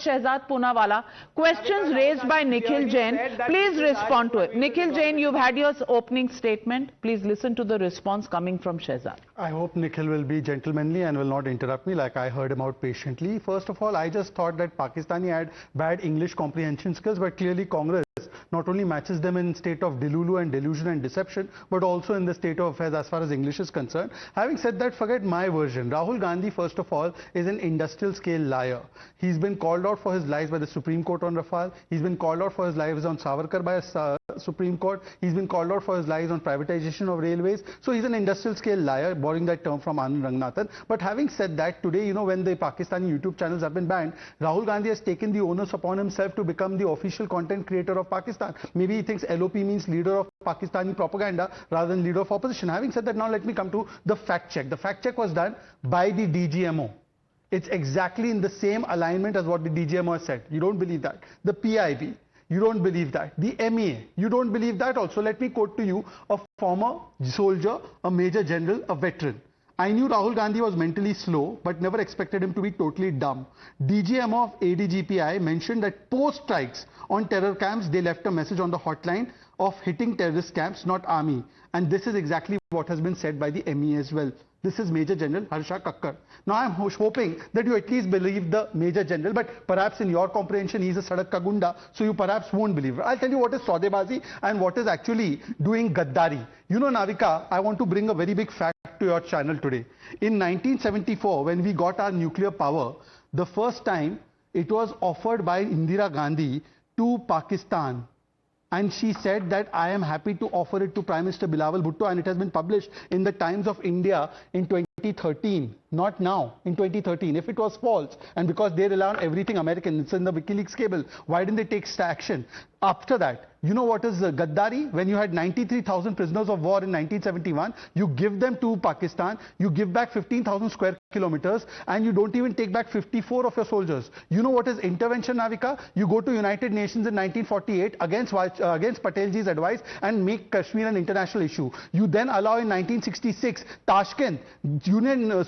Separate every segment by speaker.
Speaker 1: Shehzad Poonawalla. Questions raised by Nikhil Jain. Please respond to it. Nikhil Jain, you've had your opening statement. Please listen to the response coming from Shehzad.
Speaker 2: I hope Nikhil will be gentlemanly and will not interrupt me like I heard him out patiently. First of all, I just thought that Pakistani had bad English comprehension skills, but clearly Congress not only matches them in state of Delulu and delusion and deception, but also in the state of affairs as far as English is concerned. Having said that, forget my version. Rahul Gandhi, first of all, is an industrial scale liar. He's been called out for his lies by the Supreme Court on Rafale. He's been called out for his lies on Savarkar by a Supreme Court. He's been called out for his lies on privatization of railways. So he's an industrial scale liar, borrowing that term from Anand Ranganathan. But having said that, today, you know, when the Pakistani YouTube channels have been banned, Rahul Gandhi has taken the onus upon himself to become the official content creator of Pakistan. Maybe he thinks LOP means leader of Pakistani propaganda rather than leader of opposition. Having said that, now let me come to the fact check. The fact check was done by the DGMO. It's exactly in the same alignment as what the DGMO has said. You don't believe that. The PIB, you don't believe that. The MEA, you don't believe that also. Let me quote to you a former soldier, a major general, a veteran. I knew Rahul Gandhi was mentally slow, but never expected him to be totally dumb. DGMO of ADGPI mentioned that post-strikes on terror camps, they left a message on the hotline of hitting terrorist camps, not army. And this is exactly what has been said by the MEA as well. This is Major General Harsha Kakkar. Now I am hoping that you at least believe the Major General, but perhaps in your comprehension he is a Sadak ka Gunda, so you perhaps won't believe. I'll tell you what is Saudebazi and what is actually doing Gaddari. You know, Navika, I want to bring a very big fact to your channel today. In 1974, when we got our nuclear power, the first time it was offered by Indira Gandhi to Pakistan. And she said that I am happy to offer it to Prime Minister Bilawal Bhutto, and it has been published in the Times of India in 2013, not now, in 2013. If it was false, and because they rely on everything American, it's in the WikiLeaks cable, why didn't they take action? After that, you know what is Gaddari? When you had 93,000 prisoners of war in 1971, you give them to Pakistan, you give back 15,000 square kilometers, and you don't even take back 54 of your soldiers. You know what is intervention, Navika? You go to United Nations in 1948 against Patelji's advice and make Kashmir an international issue. You then allow in 1966 Tashkent,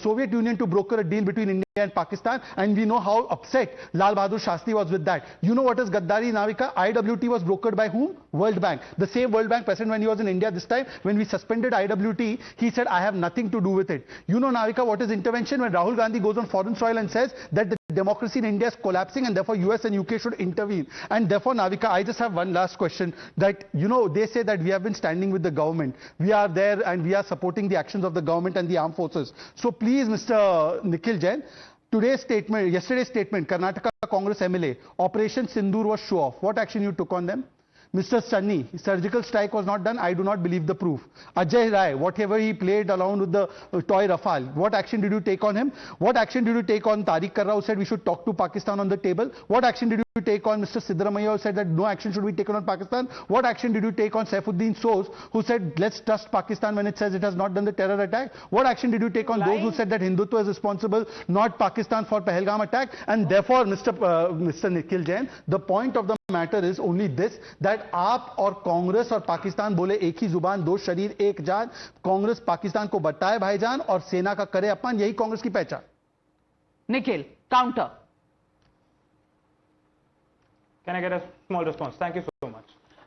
Speaker 2: Soviet Union to broker a deal between India and Pakistan, and we know how upset Lal Bahadur Shastri was with that. You know what is Gaddari, Navika? IWT was brokered by whom? World Bank. The same World Bank president when he was in India this time, when we suspended IWT, he said, I have nothing to do with it. You know, Navika, what is intervention? When Rahul Gandhi goes on foreign soil and says that the democracy in India is collapsing and therefore US and UK should intervene. And therefore, Navika, I just have one last question that, you know, they say that we have been standing with the government. We are there and we are supporting the actions of the government and the armed forces. So please, Mr. Nikhil Jain, yesterday's statement, Karnataka Congress MLA, Operation Sindoor was show off. What action you took on them? Mr. Sunny, surgical strike was not done. I do not believe the proof. Ajay Rai, whatever he played along with the toy Rafale, what action did you take on him? What action did you take on Tariq Karra, who said we should talk to Pakistan on the table? What action did you take on Mr. Siddaramaiah, who said that no action should be taken on Pakistan? What action did you take on Saifuddin Soz, who said let's trust Pakistan when it says it has not done the terror attack? What action did you take on those who said that Hindutva is responsible, not Pakistan, for Pahalgam attack? And therefore, Mr. Nikhil Jain, the point of the matter is only this, that आप और कांग्रेस और पाकिस्तान बोले एक ही जुबान, दो शरीर एक जान. कांग्रेस पाकिस्तान को बताए भाईजान और सेना का करे अपमान, यही कांग्रेस की पहचान.
Speaker 1: Nikhil, counter.
Speaker 3: Can I get a small response? Thank you so much.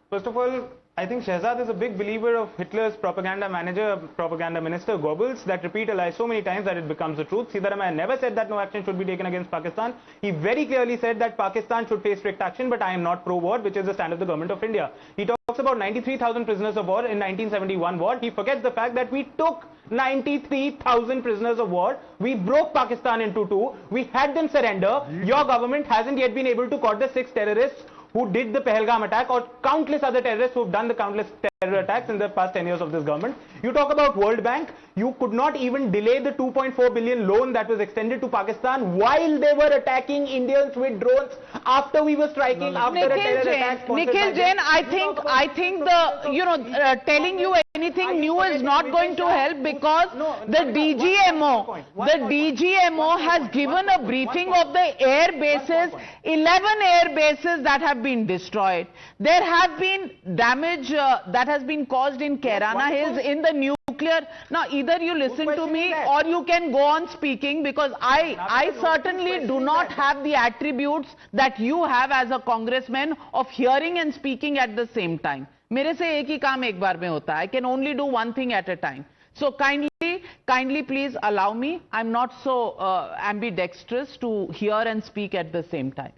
Speaker 3: First of all, I think Shehzad is a big believer of Hitler's propaganda manager, propaganda minister, Goebbels, that repeat a lie so many times that it becomes the truth. Siddaramaiah never said that no action should be taken against Pakistan. He very clearly said that Pakistan should take strict action, but I am not pro-war, which is the stand of the government of India. He talks about 93,000 prisoners of war in 1971 war. He forgets the fact that we took 93,000 prisoners of war. We broke Pakistan into two. We had them surrender. Your government hasn't yet been able to caught the 6 terrorists who did the Pahalgam attack, or countless other terrorists who have done the countless terror attacks in the past 10 years of this government. You talk about World Bank, you could not even delay the 2.4 billion loan that was extended to Pakistan while they were attacking Indians with drones after we were striking after a terror attack.
Speaker 1: Nikhil Jain, I think the, telling you anything new is not going to help, because the DGMO has given a briefing of the air bases, 11 air bases that have been destroyed. There have been damage that has been caused in Kairana Hills, in the new nuclear. Now, either you listen to me or you can go on speaking, because I certainly do not have the attributes that you have as a congressman of hearing and speaking at the same time. मेरे से एक ही काम एक बार में होता है. I can only do one thing at a time. So kindly please allow me. I'm not so ambidextrous to hear and speak at the same time.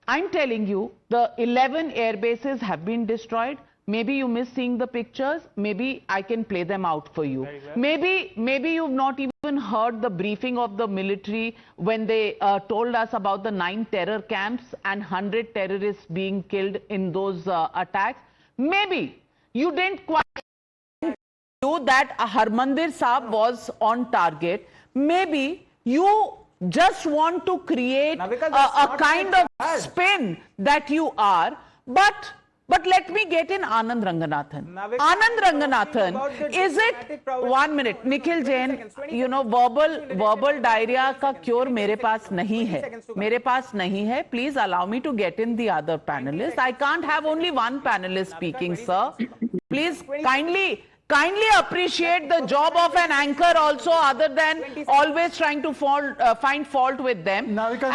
Speaker 1: I'm telling you, the 11 air bases have been destroyed. Maybe you miss seeing the pictures. Maybe I can play them out for you. Maybe you've not even heard the briefing of the military when they told us about the 9 terror camps and 100 terrorists being killed in those attacks. Maybe you didn't quite know that Harmandir Saab was on target. Maybe you just want to create a kind of spin that you are, but let me get in Anand Ranganathan. Anand Ranganathan, is it 1 minute? Nikhil Jain, you know, verbal diarrhea ka cure mere paas nahi hai. Please allow me to get in the other panelists. I can't have only one panelist speaking, sir. Please kindly appreciate the job of an anchor also, other than always trying to find fault with them.
Speaker 2: Navika,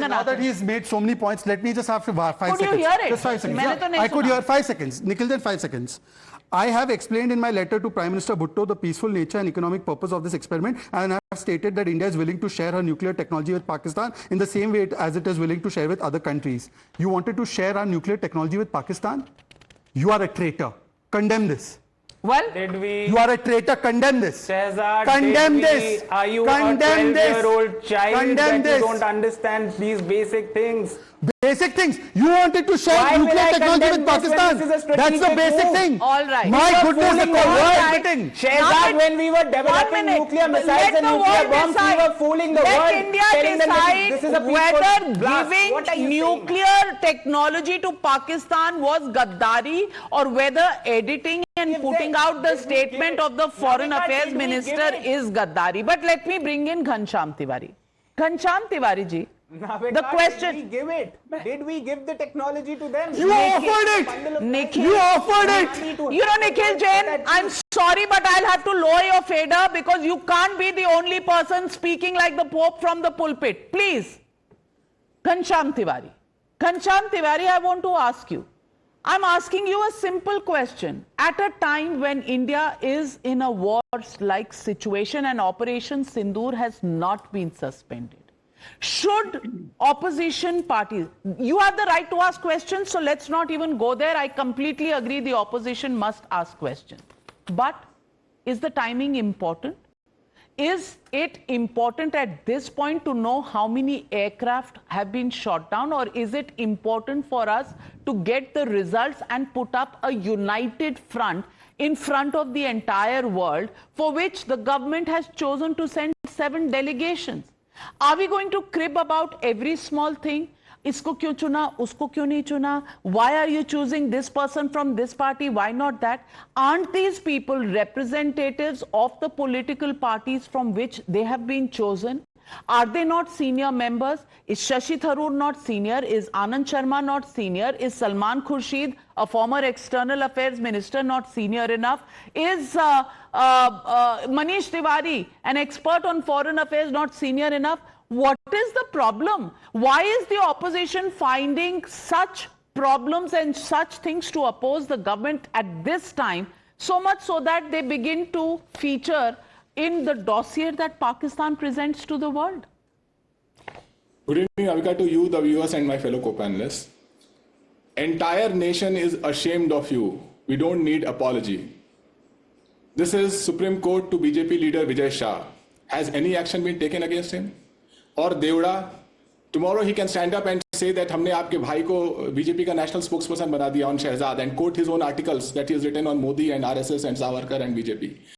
Speaker 2: now that he's made so many points, let me just have 5 seconds.
Speaker 1: Could you hear it?
Speaker 2: Just 5 seconds. Yeah, I could hear 5 seconds. Nikhil, then 5 seconds. I have explained in my letter to Prime Minister Bhutto the peaceful nature and economic purpose of this experiment, and I have stated that India is willing to share her nuclear technology with Pakistan in the same way as it is willing to share with other countries. You wanted to share our nuclear technology with Pakistan? You are a traitor. Condemn this.
Speaker 1: Well,
Speaker 2: you are a traitor. Condemn this.
Speaker 3: Shehzad,
Speaker 2: condemn this.
Speaker 3: Are you
Speaker 2: condemn
Speaker 3: a 12-year-old child
Speaker 2: condemn
Speaker 3: that you don't understand these basic things?
Speaker 2: Basic things. You wanted to share nuclear technology with Pakistan. That's the basic thing.
Speaker 1: All right.
Speaker 2: My goodness, the world admitting.
Speaker 3: Shehzad, when we were developing nuclear missiles and nuclear bombs, we were fooling the world.
Speaker 1: Let India decide whether giving nuclear technology to Pakistan was Gaddari, or whether editing and putting out the statement of the Foreign Affairs Minister is Gaddari. But let me bring in Ghanshyam Tiwari. Ghanshyam Tiwari ji.
Speaker 3: Navika,
Speaker 1: the question,
Speaker 3: did we give it? Did we give the technology to them?
Speaker 2: You offered it.
Speaker 1: Nikhil,
Speaker 2: you offered it.
Speaker 1: You know, Nikhil Jain, I'm sorry, but I'll have to lower your fader, because you can't be the only person speaking like the Pope from the pulpit. Please. Ghanshyam Tiwari. Ghanshyam Tiwari, I want to ask you. I'm asking you a simple question. At a time when India is in a war-like situation and Operation Sindoor has not been suspended, should opposition parties, you have the right to ask questions, so let's not even go there. I completely agree the opposition must ask questions. But is the timing important? Is it important at this point to know how many aircraft have been shot down, or is it important for us to get the results and put up a united front in front of the entire world, for which the government has chosen to send 7 delegations? Are we going to crib about every small thing? Isko kyun chuna, usko kyun nahi chuna? Why are you choosing this person from this party? Why not that? Aren't these people representatives of the political parties from which they have been chosen? Are they not senior members? Is Shashi Tharoor not senior? Is Anand Sharma not senior? Is Salman Khurshid, a former external affairs minister, not senior enough? Is Manish Tiwari, an expert on foreign affairs, not senior enough? What is the problem? Why is the opposition finding such problems and such things to oppose the government at this time, so much so that they begin to feature in the dossier that Pakistan presents to the world?
Speaker 4: Good evening, Navika, to you, the viewers, and my fellow co-panelists. Entire nation is ashamed of you. We don't need apology. This is Supreme Court to BJP leader Vijay Shah. Has any action been taken against him? Or Devda, tomorrow he can stand up and say that हमने आपके भाई को BJP का national spokesperson बना दिया on Shehzad, and quote his own articles that he has written on Modi and RSS and Savarkar and BJP.